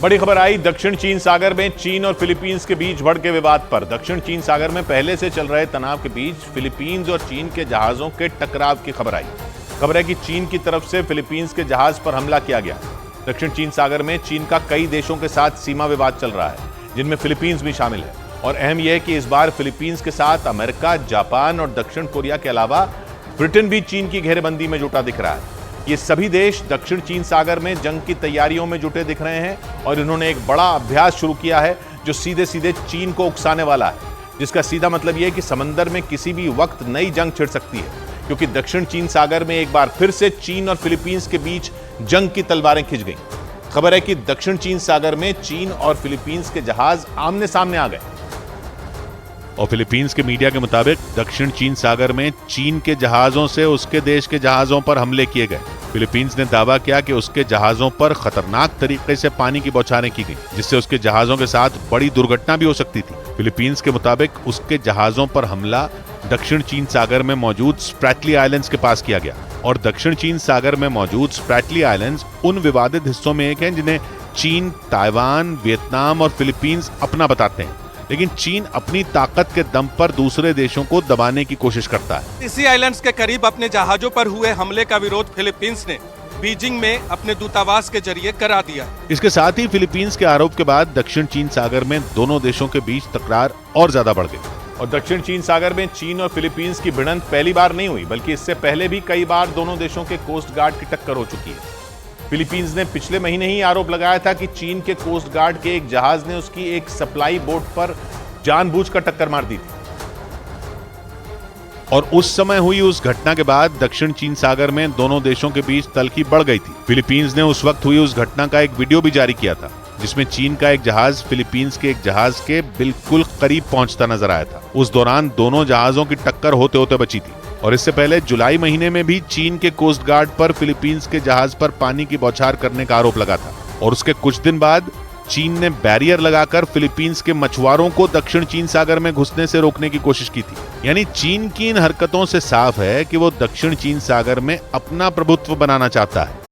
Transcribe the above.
बड़ी खबर आई दक्षिण चीन सागर में चीन और फिलीपींस के बीच भड़के विवाद पर। दक्षिण चीन सागर में पहले से चल रहे तनाव के बीच फिलीपींस और चीन के जहाजों के टकराव की खबर आई। खबर है कि चीन की तरफ से फिलीपींस के जहाज पर हमला किया गया। दक्षिण चीन सागर में चीन का कई देशों के साथ सीमा विवाद चल रहा है, जिनमें फिलीपींस भी शामिल है। और अहम यह है कि इस बार फिलीपींस के साथ अमेरिका, जापान और दक्षिण कोरिया के अलावा ब्रिटेन भी चीन की घेरेबंदी में जुटा दिख रहा है। ये सभी देश दक्षिण चीन सागर में जंग की तैयारियों में जुटे दिख रहे हैं और इन्होंने एक बड़ा अभ्यास शुरू किया है जो सीधे सीधे चीन को उकसाने वाला है, जिसका सीधा मतलब यह है कि समंदर में किसी भी वक्त नई जंग छिड़ सकती है, क्योंकि दक्षिण चीन सागर में एक बार फिर से चीन और फिलीपींस के बीच जंग की तलवारें खिंच गईं। खबर है कि दक्षिण चीन सागर में चीन और फिलीपींस के जहाज आमने सामने आ गए और फिलीपींस के मीडिया के मुताबिक दक्षिण चीन सागर में चीन के जहाजों से उसके देश के जहाजों पर हमले किए गए। फिलीपींस ने दावा किया कि उसके जहाजों पर खतरनाक तरीके से पानी की बौछारें की गई, जिससे उसके जहाजों के साथ बड़ी दुर्घटना भी हो सकती थी। फिलीपींस के मुताबिक उसके जहाजों पर हमला दक्षिण चीन सागर में मौजूद स्प्रैटली आइलैंड्स के पास किया गया और दक्षिण चीन सागर में मौजूद स्प्रैटली आइलैंड्स उन विवादित हिस्सों में एक हैं जिन्हें चीन, ताइवान, वियतनाम और फिलीपींस अपना बताते हैं, लेकिन चीन अपनी ताकत के दम पर दूसरे देशों को दबाने की कोशिश करता है। इसी आइलैंड्स के करीब अपने जहाजों पर हुए हमले का विरोध फिलीपींस ने बीजिंग में अपने दूतावास के जरिए करा दिया। इसके साथ ही फिलीपींस के आरोप के बाद दक्षिण चीन सागर में दोनों देशों के बीच तकरार और ज्यादा बढ़ गई। और दक्षिण चीन सागर में चीन और फिलीपींस की भिड़ंत पहली बार नहीं हुई, बल्कि इससे पहले भी कई बार दोनों देशों के कोस्ट गार्ड की टक्कर हो चुकी है। फिलीपींस ने पिछले महीने ही आरोप लगाया था कि चीन के कोस्ट गार्ड के एक जहाज ने उसकी एक सप्लाई बोट पर जानबूझकर टक्कर मार दी थी। और उस समय हुई उस घटना के बाद दक्षिण चीन सागर में दोनों देशों के बीच तल्खी बढ़ गई थी। फिलीपींस ने उस वक्त हुई उस घटना का एक वीडियो भी जारी किया था, जिसमें चीन का एक जहाज फिलीपींस के एक जहाज के बिल्कुल करीब पहुंचता नजर आया था। उस दौरान दोनों जहाजों की टक्कर होते होते बची थी। और इससे पहले जुलाई महीने में भी चीन के कोस्ट गार्ड पर फिलीपींस के जहाज पर पानी की बौछार करने का आरोप लगा था। और उसके कुछ दिन बाद चीन ने बैरियर लगाकर फिलीपींस के मछुआरों को दक्षिण चीन सागर में घुसने से रोकने की कोशिश की थी। यानी चीन की इन हरकतों से साफ है कि वो दक्षिण चीन सागर में अपना प्रभुत्व बनाना चाहता है।